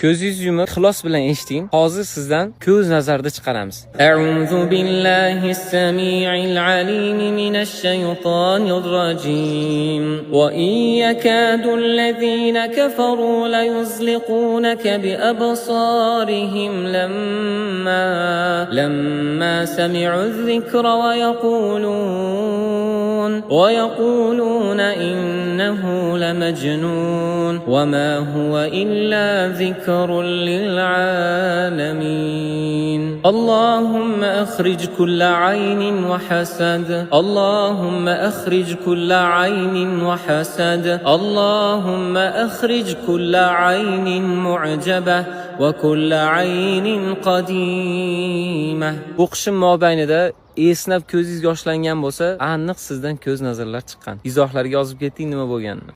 Ko'zingizni yumib, ixlos bilan eshiting. Hozir sizdan ko'z nazarida chiqaramiz. A'udhu billahi as-sami'il 'alim minash shaytonir rajim. Wa in yakadu alladhina kafaru la yuzliqunaka bi absarihim lamma sami'u adh-dhikra ويقولون إنه لمجنون وما هو إلا ذكر للعالمين اللهم أخرج كل عين وحسد اللهم أخرج كل عين وحسد اللهم أخرج كل عين معجبة وكل عين قديمة. O'qishim mobaynida esnab ko'zingiz yoshlangan bo'lsa, aniq sizdan ko'z nazarlar chiqqan. Izohlarga yozib keting nima bo'lganini.